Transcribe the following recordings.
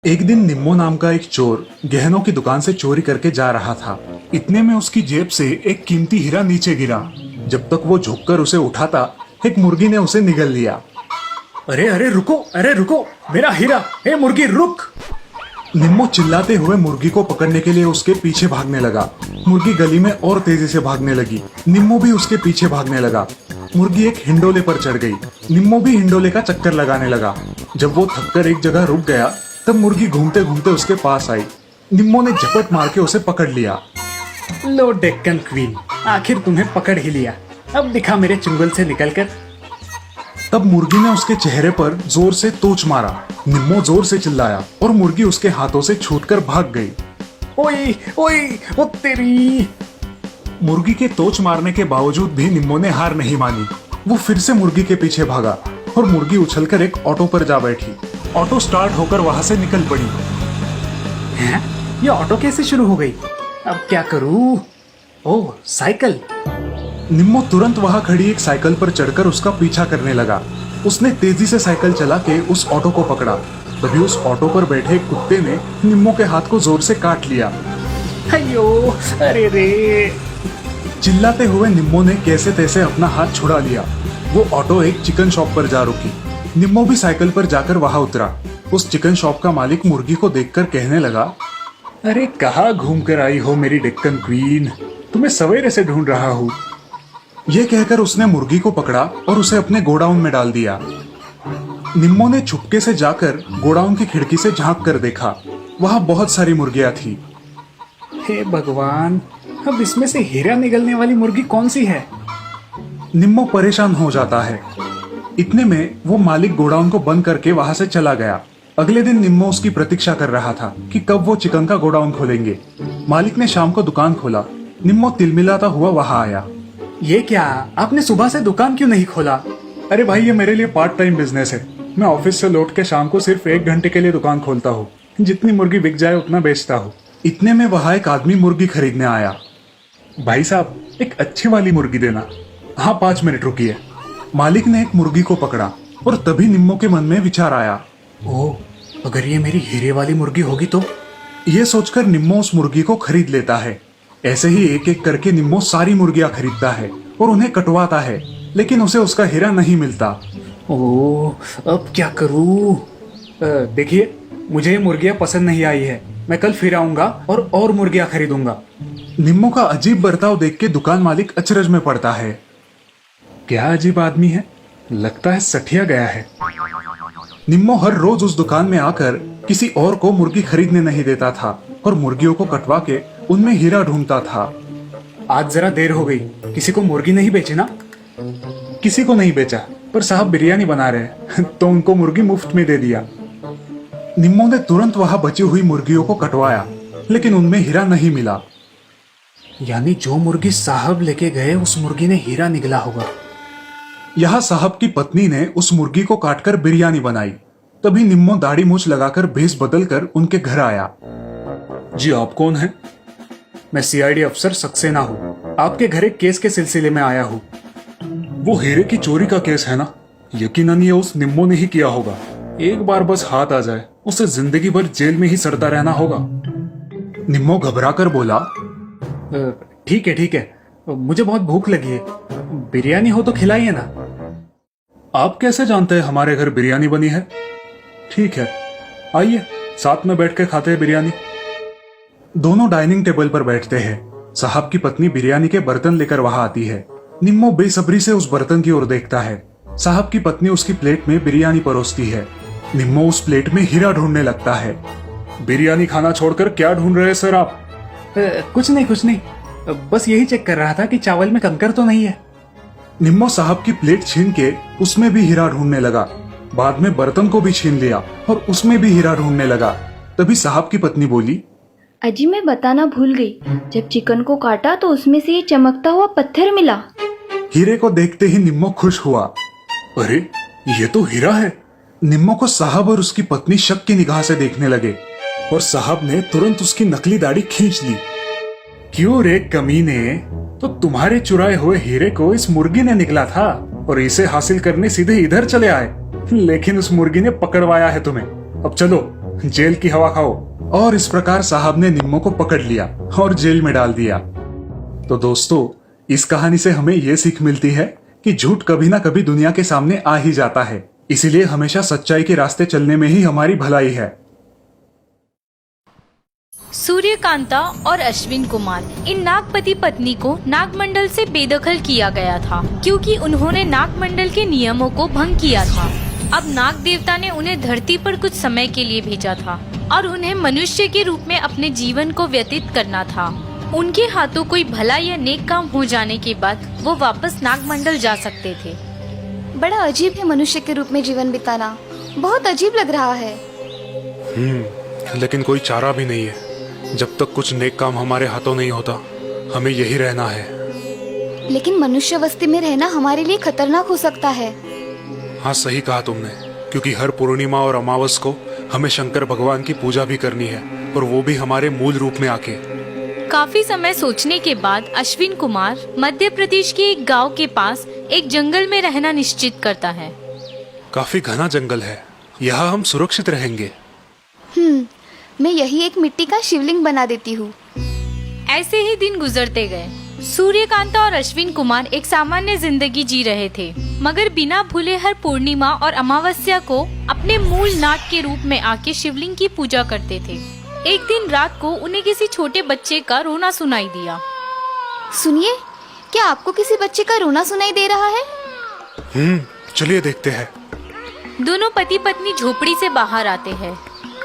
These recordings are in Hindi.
एक दिन निम्मो नाम का एक चोर गहनों की दुकान से चोरी करके जा रहा था। इतने में उसकी जेब से एक कीमती हीरा नीचे गिरा। जब तक वो झुककर उसे उठाता, एक मुर्गी ने उसे निगल लिया। अरे रुको, मेरा हीरा! हे मुर्गी, रुक! निम्मो चिल्लाते हुए मुर्गी को पकड़ने के लिए उसके पीछे भागने लगा। मुर्गी गली में और तेजी से भागने लगी। निम्मो भी उसके पीछे भागने लगा। मुर्गी एक हिंडोले पर चढ़ गई। निम्मो भी हिंडोले का चक्कर लगाने लगा। जब वो थककर एक जगह रुक गया, तब मुर्गी घूमते घूमते उसके पास आई। निम्मो ने झपट मार के उसे पकड़ लिया। लो डेक्कन क्वीन, आखिर तुम्हें पकड़ ही लिया। अब दिखा मेरे चुंगल से निकलकर। तब मुर्गी ने उसके चेहरे पर जोर से तोच मारा। निम्मो जोर से चिल्लाया और मुर्गी उसके हाथों से छूटकर भाग गई। ओए ओए, ओ तेरी! मुर्गी के तोच मारने के बावजूद भी निम्मो ने हार नहीं मानी। वो फिर से मुर्गी के पीछे भागा और मुर्गी उछलकर एक ऑटो पर जा बैठी। ऑटो स्टार्ट होकर वहां से निकल पड़ी। हैं? ये ऑटो कैसे शुरू हो गई? अब क्या करूं? ओह, साइकिल! निम्मो तुरंत वहां खड़ी एक साइकिल पर चढ़कर उसका पीछा करने लगा। उसने तेजी से साइकिल चला के उस ऑटो को पकड़ा। तभी उस ऑटो पर बैठे एक कुत्ते ने निम्मो के हाथ को जोर से काट लिया। अयो, अरे रे! चिल्लाते हुए निम्मो ने कैसे तैसे अपना हाथ छुड़ा लिया। वो ऑटो एक चिकन शॉप पर जा रुकी। निम्मो भी साइकिल पर जाकर वहां उतरा। उस चिकन शॉप का मालिक मुर्गी को देखकर कहने लगा, अरे कहाँ घूम कर आई हो मेरी डेक्कन क्वीन? तुम्हें सवेरे से ढूंढ रहा हूँ। ये कहकर उसने मुर्गी को पकड़ा और उसे अपने गोडाउन में डाल दिया। निम्मो ने छुपके से जाकर गोडाउन की खिड़की से झांक कर देखा। वहां बहुत सारी मुर्गियां थी। हे भगवान, अब इसमें से हीरा निगलने वाली मुर्गी कौन सी है? निम्मो परेशान हो जाता है। इतने में वो मालिक गोडाउन को बंद करके वहां से चला गया। अगले दिन निम्मो उसकी प्रतीक्षा कर रहा था कि कब वो चिकन का गोडाउन खोलेंगे। मालिक ने शाम को दुकान खोला। निम्मो तिलमिलाता हुआ वहां आया। ये क्या? आपने सुबह से दुकान क्यों नहीं खोला? अरे भाई, ये मेरे लिए पार्ट टाइम बिजनेस है। मैं ऑफिस से लौट के शाम को सिर्फ 1 घंटे के लिए दुकान खोलता हूँ। जितनी मुर्गी बिक जाए उतना बेचता हूँ। इतने में वहां एक आदमी मुर्गी खरीदने आया। भाई साहब, एक अच्छी वाली मुर्गी देना। हाँ, 5 मिनट रुकिए। मालिक ने एक मुर्गी को पकड़ा और तभी निम्मो के मन में विचार आया। ओह, अगर ये मेरी हीरे वाली मुर्गी होगी तो? ये सोचकर निम्मो उस मुर्गी को खरीद लेता है। ऐसे ही एक एक करके निम्मो सारी मुर्गियां खरीदता है और उन्हें कटवाता है, लेकिन उसे उसका हीरा नहीं मिलता। ओह, अब क्या करूं? देखिए, मुझे ये मुर्गियां पसंद नहीं आई है। मैं कल फिर आऊंगा और मुर्गियां खरीदूंगा। निम्मो का अजीब बर्ताव देख के दुकान मालिक अचरज में पड़ता है। क्या अजीब आदमी है, लगता है सठिया गया है। निम्मो हर रोज उस दुकान में आकर किसी और को मुर्गी खरीदने नहीं देता था और मुर्गियों को कटवा के उनमें हीरा ढूंढता था। आज जरा देर हो गई। किसी को मुर्गी नहीं बेची ना? किसी को नहीं बेचा, पर साहब बिरयानी बना रहे तो उनको मुर्गी मुफ्त में दे दिया। निम्मो ने तुरंत वहां बची हुई मुर्गियों को कटवाया, लेकिन उनमें हीरा नहीं मिला। यानी जो मुर्गी साहब लेके गए, उस मुर्गी ने हीरा निगला होगा। यहाँ साहब की पत्नी ने उस मुर्गी को काटकर बिरयानी बनाई। तभी निम्मो दाढ़ी मूछ लगाकर भेष बदलकर उनके घर आया। जी, आप कौन हैं? मैं सीआईडी अफसर सक्सेना हूँ। आपके घर एक केस के सिलसिले में आया हूँ। वो हीरे की चोरी का केस है ना? यकीनन ये उस निम्मो ने ही किया होगा। एक बार बस हाथ आ जाए, उसे जिंदगी भर जेल में ही सड़ता रहना होगा। निम्मो घबराकर बोला, ठीक है, मुझे बहुत भूख लगी है। बिरयानी हो तो खिलाइए ना। आप कैसे जानते हैं हमारे घर बिरयानी बनी है? ठीक है, आइए साथ में बैठ के खाते हैं बिरयानी। दोनों डाइनिंग टेबल पर बैठते हैं। साहब की पत्नी बिरयानी के बर्तन लेकर वहां आती है। निम्मो बेसब्री से उस बर्तन की ओर देखता है। साहब की पत्नी उसकी प्लेट में बिरयानी परोसती है। निम्मो उस प्लेट में हीरा ढूंढने लगता है। बिरयानी खाना छोड़कर क्या ढूंढ रहे हैं सर आप? कुछ नहीं, बस यही चेक कर रहा था कि चावल में कंकर तो नहीं है। निम्मो साहब की प्लेट छीन के उसमें भी हीरा ढूंढने लगा। बाद में बर्तन को भी छीन लिया और उसमें भी हीरा ढूंढने लगा। तभी साहब की पत्नी बोली, अजी मैं बताना भूल गई, जब चिकन को काटा तो उसमें से ये चमकता हुआ पत्थर मिला। हीरे को देखते ही निम्मो खुश हुआ। अरे, ये तो हीरा है। निम्मो को साहब और उसकी पत्नी शक की निगाह से देखने लगे और साहब ने तुरंत उसकी नकली दाढ़ी खींच ली। क्यों रे कमीने, तो तुम्हारे चुराए हुए हीरे को इस मुर्गी ने निकला था और इसे हासिल करने सीधे इधर चले आए, लेकिन उस मुर्गी ने पकड़वाया है तुम्हें। अब चलो जेल की हवा खाओ। और इस प्रकार साहब ने निम्मो को पकड़ लिया और जेल में डाल दिया। तो दोस्तों, इस कहानी से हमें यह सीख मिलती है कि झूठ कभी ना कभी दुनिया के सामने आ ही जाता है। इसीलिए हमेशा सच्चाई के रास्ते चलने में ही हमारी भलाई है। सूर्यकांता और अश्विन कुमार, इन नागपति पत्नी को नागमंडल से बेदखल किया गया था क्योंकि उन्होंने नागमंडल के नियमों को भंग किया था। अब नाग देवता ने उन्हें धरती पर कुछ समय के लिए भेजा था और उन्हें मनुष्य के रूप में अपने जीवन को व्यतीत करना था। उनके हाथों कोई भला या नेक काम हो जाने के बाद वो वापस नागमंडल जा सकते थे। बड़ा अजीब है मनुष्य के रूप में जीवन बिताना, बहुत अजीब लग रहा है। लेकिन कोई चारा भी नहीं है। जब तक कुछ नेक काम हमारे हाथों नहीं होता, हमें यही रहना है। लेकिन मनुष्य बस्ती में रहना हमारे लिए खतरनाक हो सकता है। हाँ, सही कहा तुमने, क्योंकि हर पूर्णिमा और अमावस को हमें शंकर भगवान की पूजा भी करनी है, और वो भी हमारे मूल रूप में आके। काफी समय सोचने के बाद अश्विन कुमार मध्य प्रदेश के एक गांव के पास एक जंगल में रहना निश्चित करता है। काफी घना जंगल है, यहाँ हम सुरक्षित रहेंगे। मैं यही एक मिट्टी का शिवलिंग बना देती हूँ। ऐसे ही दिन गुजरते गए। सूर्यकांता और अश्विन कुमार एक सामान्य जिंदगी जी रहे थे, मगर बिना भूले हर पूर्णिमा और अमावस्या को अपने मूल नाग के रूप में आके शिवलिंग की पूजा करते थे। एक दिन रात को उन्हें किसी छोटे बच्चे का रोना सुनाई दिया। सुनिए, क्या आपको किसी बच्चे का रोना सुनाई दे रहा है? चलिए देखते हैं। दोनों पति पत्नी झोपड़ी से बाहर आते हैं।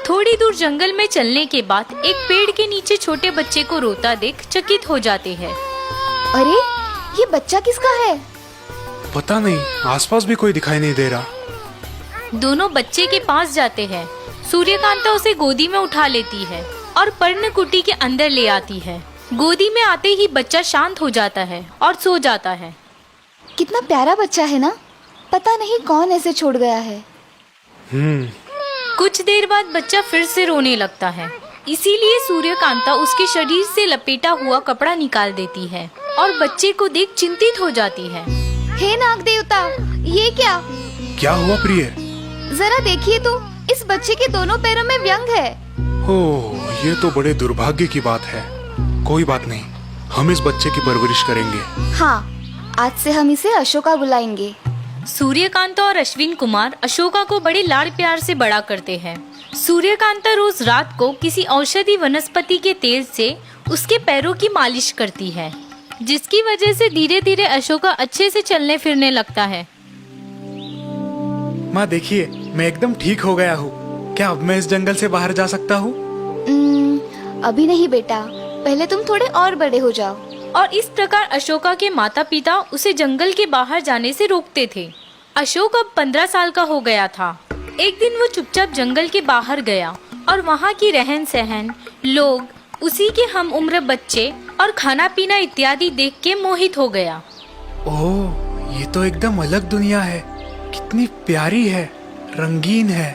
थोड़ी दूर जंगल में चलने के बाद एक पेड़ के नीचे छोटे बच्चे को रोता देख चकित हो जाते हैं। अरे, ये बच्चा किसका है? पता नहीं, आसपास भी कोई दिखाई नहीं दे रहा। दोनों बच्चे के पास जाते हैं। सूर्यकांता उसे गोदी में उठा लेती है और पर्णकुटी के अंदर ले आती है। गोदी में आते ही बच्चा शांत हो जाता है और सो जाता है। कितना प्यारा बच्चा है ना, पता नहीं कौन ऐसे छोड़ गया है। कुछ देर बाद बच्चा फिर से रोने लगता है, इसीलिए सूर्यकांता उसके शरीर से लपेटा हुआ कपड़ा निकाल देती है और बच्चे को देख चिंतित हो जाती है। हे नाग देवता, ये क्या हुआ प्रिय? जरा देखिए तो, इस बच्चे के दोनों पैरों में व्यंग है। ओह, ये तो बड़े दुर्भाग्य की बात है। कोई बात नहीं, हम इस बच्चे की परवरिश करेंगे। हाँ, आज से हम इसे अशोका बुलाएंगे। सूर्यकांता और अश्विन कुमार अशोका को बड़े लाड़ प्यार से बड़ा करते हैं। सूर्यकांता रोज रात को किसी औषधि वनस्पति के तेल से उसके पैरों की मालिश करती है, जिसकी वजह से धीरे धीरे अशोका अच्छे से चलने फिरने लगता है। माँ देखिए, मैं एकदम ठीक हो गया हूँ। क्या अब मैं इस जंगल से बाहर जा सकता हूँ? अभी नहीं बेटा, पहले तुम थोड़े और बड़े हो जाओ। और इस प्रकार अशोका के माता पिता उसे जंगल के बाहर जाने से रोकते थे। अशोक अब 15 साल का हो गया था। एक दिन वो चुपचाप जंगल के बाहर गया और वहाँ की रहन सहन, लोग, उसी के हम उम्र बच्चे और खाना पीना इत्यादि देख के मोहित हो गया। ओह, ये तो एकदम अलग दुनिया है। कितनी प्यारी है, रंगीन है।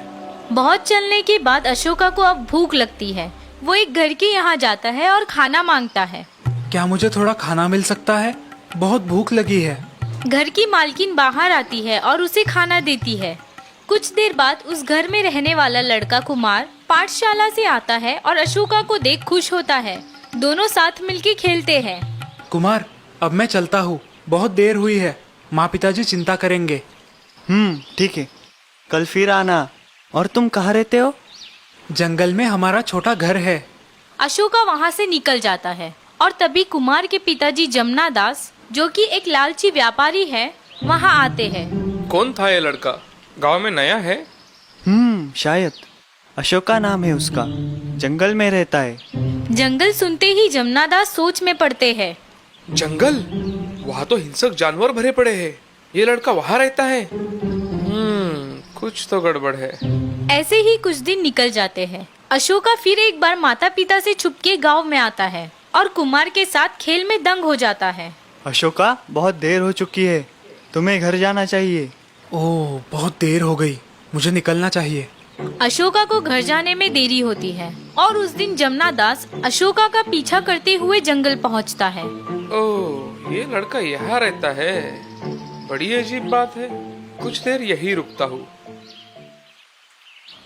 बहुत चलने के बाद अशोका को अब भूख लगती है। वो एक घर के यहाँ जाता है और खाना मांगता है। क्या मुझे थोड़ा खाना मिल सकता है? बहुत भूख लगी है। घर की मालकिन बाहर आती है और उसे खाना देती है। कुछ देर बाद उस घर में रहने वाला लड़का कुमार पाठशाला से आता है और अशोका को देख खुश होता है। दोनों साथ मिलके खेलते हैं। कुमार, अब मैं चलता हूँ, बहुत देर हुई है। माँ पिताजी चिंता करेंगे। ठीक है, कल फिर आना। और तुम कहाँ रहते हो? जंगल में हमारा छोटा घर है। अशोका वहाँ से निकल जाता है और तभी कुमार के पिताजी जमुना दास, जो कि एक लालची व्यापारी है, वहाँ आते हैं। कौन था ये लड़का? गांव में नया है? शायद अशोका नाम है उसका, जंगल में रहता है। जंगल सुनते ही जमुना दास सोच में पड़ते हैं। जंगल? वहाँ तो हिंसक जानवर भरे पड़े हैं। ये लड़का वहाँ रहता है? कुछ तो गड़बड़ है। ऐसे ही कुछ दिन निकल जाते हैं। अशोका फिर एक बार माता पिता से छुपके गांव में आता है और कुमार के साथ खेल में दंग हो जाता है। अशोका, बहुत देर हो चुकी है, तुम्हें घर जाना चाहिए। ओह, बहुत देर हो गई, मुझे निकलना चाहिए। अशोका को घर जाने में देरी होती है और उस दिन जमुना दास अशोका का पीछा करते हुए जंगल पहुंचता है। ओह, ये लड़का यहाँ रहता है। बड़ी अजीब बात है। कुछ देर यही रुकता हूँ।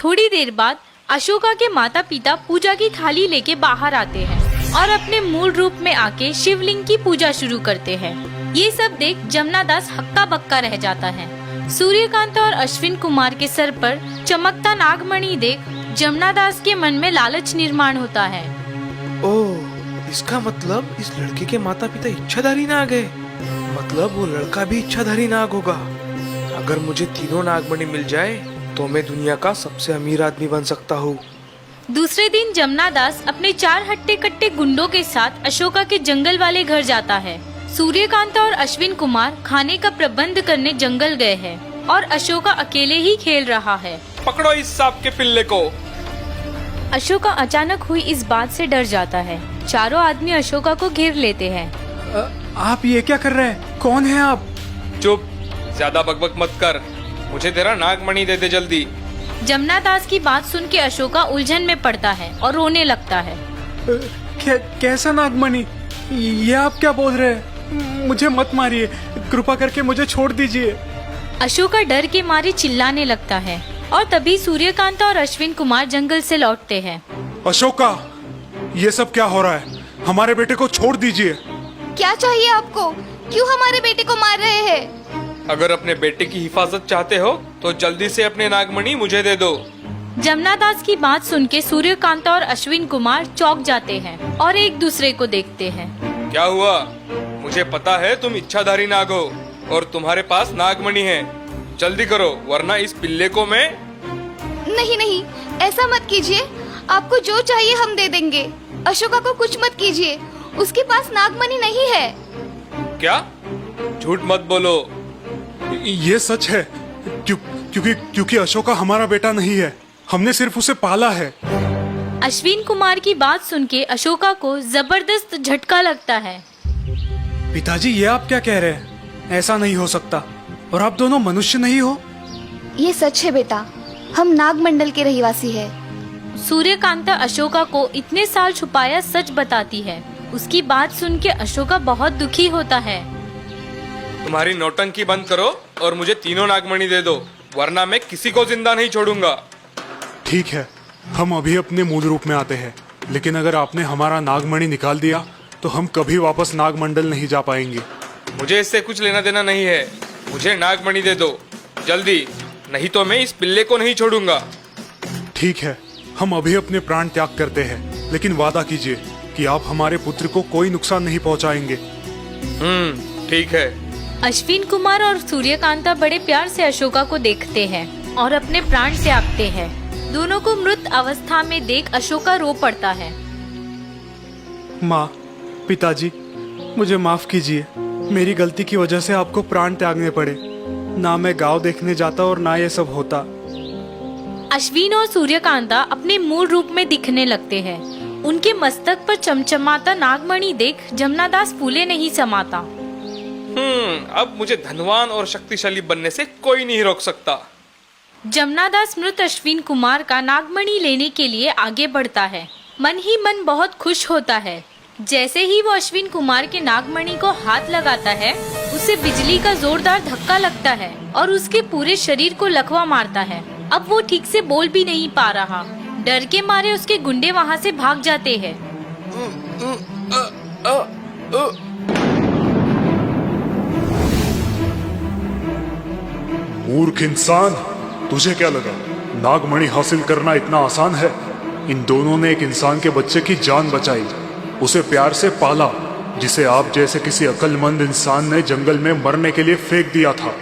थोड़ी देर बाद अशोका के माता पिता पूजा की थाली लेके बाहर आते हैं और अपने मूल रूप में आके शिवलिंग की पूजा शुरू करते हैं। ये सब देख जमुना दास हक्का बक्का रह जाता है। सूर्यकांत और अश्विन कुमार के सर पर चमकता नागमणि देख जमुना दास के मन में लालच निर्माण होता है। ओह, इसका मतलब इस लड़के के माता पिता इच्छाधारी नाग है। मतलब वो लड़का भी इच्छाधारी नाग होगा। अगर मुझे तीनों नागमणि मिल जाए तो मैं दुनिया का सबसे अमीर आदमी बन सकता हूँ। दूसरे दिन जमुना दास अपने 4 हट्टे कट्टे गुंडों के साथ अशोका के जंगल वाले घर जाता है। सूर्यकांत और अश्विन कुमार खाने का प्रबंध करने जंगल गए हैं और अशोका अकेले ही खेल रहा है। पकड़ो इस सांप के पिल्ले को। अशोका अचानक हुई इस बात से डर जाता है। चारों आदमी अशोका को घेर लेते हैं। आप ये क्या कर रहे हैं? कौन है आप? चुप, ज्यादा बकबक मत कर। मुझे तेरा नागमणि दे दे जल्दी। जमुना दास की बात सुन के अशोका उलझन में पड़ता है और रोने लगता है। कैसा नागमणि? ये आप क्या बोल रहे हैं? मुझे मत मारिए, कृपा करके मुझे छोड़ दीजिए। अशोका डर के मारे चिल्लाने लगता है और तभी सूर्यकांत और अश्विन कुमार जंगल से लौटते हैं। अशोका, ये सब क्या हो रहा है? हमारे बेटे को छोड़ दीजिए। क्या चाहिए आपको? क्यों हमारे बेटे को मार रहे हैं? अगर अपने बेटे की हिफाजत चाहते हो तो जल्दी से अपने नागमणि मुझे दे दो। जमुना दास की बात सुन के सूर्यकांत और अश्विन कुमार चौंक जाते हैं और एक दूसरे को देखते हैं। क्या हुआ? मुझे पता है तुम इच्छाधारी नाग हो और तुम्हारे पास नागमणि है। जल्दी करो वरना इस पिल्ले को मैं। नहीं नहीं, ऐसा मत कीजिए। आपको जो चाहिए हम दे देंगे। अशोका को कुछ मत कीजिए, उसके पास नागमणि नहीं है। क्या? झूठ मत बोलो। ये सच है, क्योंकि अशोका हमारा बेटा नहीं है। हमने सिर्फ उसे पाला है। अश्विन कुमार की बात सुन के अशोका को जबरदस्त झटका लगता है। पिताजी, ये आप क्या कह रहे हैं? ऐसा नहीं हो सकता। और आप दोनों मनुष्य नहीं हो? ये सच है बेटा, हम नागमंडल के रहवासी हैं। सूर्यकांता अशोका को इतने साल छुपाया सच बताती है। उसकी बात सुन के अशोका बहुत दुखी होता है। तुम्हारी नौटंकी बंद करो और मुझे तीनों नागमणि दे दो, वरना मैं किसी को जिंदा नहीं छोड़ूंगा। ठीक है, हम अभी अपने मूल रूप में आते हैं। लेकिन अगर आपने हमारा नागमणि निकाल दिया तो हम कभी वापस नागमंडल नहीं जा पाएंगे। मुझे इससे कुछ लेना देना नहीं है। मुझे नागमणि दे दो जल्दी, नहीं तो मैं इस पिल्ले को नहीं छोड़ूंगा। ठीक है, हम अभी अपने प्राण त्याग करते हैं, लेकिन वादा कीजिए कि आप हमारे पुत्र को कोई नुकसान नहीं पहुंचाएंगे। ठीक है। अश्विन कुमार और सूर्यकांता बड़े प्यार से अशोका को देखते हैं और अपने प्राण त्यागते हैं। दोनों को मृत अवस्था में देख अशोका रो पड़ता है। माँ, पिताजी, मुझे माफ कीजिए। मेरी गलती की वजह से आपको प्राण त्यागने पड़े। ना मैं गांव देखने जाता और ना ये सब होता। अश्विन और सूर्यकांता अपने मूल रूप में दिखने लगते हैं। उनके मस्तक पर चमचमाता नागमणि देख जमुना दास फूले नहीं समाता। अब मुझे धनवान और शक्तिशाली बनने से कोई नहीं रोक सकता। जमुना दास मृत अश्विन कुमार का नागमणि लेने के लिए आगे बढ़ता है। मन ही मन बहुत खुश होता है। जैसे ही वो अश्विन कुमार के नागमणि को हाथ लगाता है, उसे बिजली का जोरदार धक्का लगता है और उसके पूरे शरीर को लकवा मारता है। अब वो ठीक से बोल भी नहीं पा रहा। डर के मारे उसके गुंडे वहाँ से भाग जाते हैं। मूर्ख इंसान, तुझे क्या लगा नागमणि हासिल करना इतना आसान है? इन दोनों ने एक इंसान के बच्चे की जान बचाई, उसे प्यार से पाला, जिसे आप जैसे किसी अक्लमंद इंसान ने जंगल में मरने के लिए फेंक दिया था।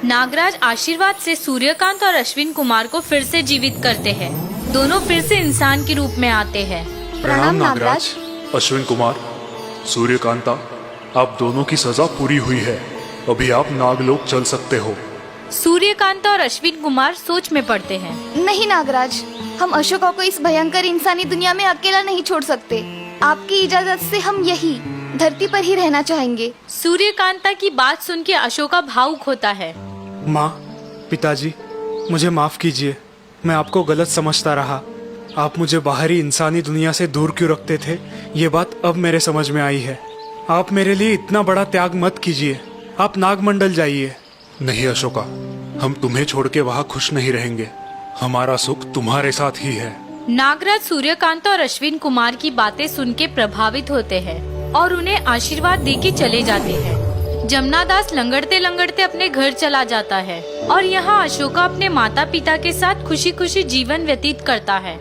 नागराज आशीर्वाद से सूर्यकांत और अश्विन कुमार को फिर से जीवित करते हैं। दोनों फिर से इंसान के रूप में आते हैं। प्रणाम नागराज। अश्विन कुमार, सूर्यकांता, आप दोनों की सजा पूरी हुई है। अभी आप नागलोक चल सकते हो। सूर्यकांता और अश्विन कुमार सोच में पड़ते हैं। नहीं नागराज, हम अशोका को इस भयंकर इंसानी दुनिया में अकेला नहीं छोड़ सकते। आपकी इजाजत से हम यही धरती पर ही रहना चाहेंगे। सूर्यकांता की बात सुन के अशोका भावुक होता है। माँ, पिताजी, मुझे माफ कीजिए। मैं आपको गलत समझता रहा। आप मुझे बाहरी इंसानी दुनिया से दूर क्यों रखते थे, ये बात अब मेरे समझ में आई है। आप मेरे लिए इतना बड़ा त्याग मत कीजिए। आप नागमंडल जाइए। नहीं अशोका, हम तुम्हें छोड़ के वहाँ खुश नहीं रहेंगे। हमारा सुख तुम्हारे साथ ही है। नागराज सूर्यकांत और अश्विन कुमार की बातें सुन के प्रभावित होते हैं और उन्हें आशीर्वाद दे के चले जाते हैं। जमुनादास लंगड़ते लंगड़ते अपने घर चला जाता है और यहाँ अशोका अपने माता पिता के साथ खुशी खुशी जीवन व्यतीत करता है।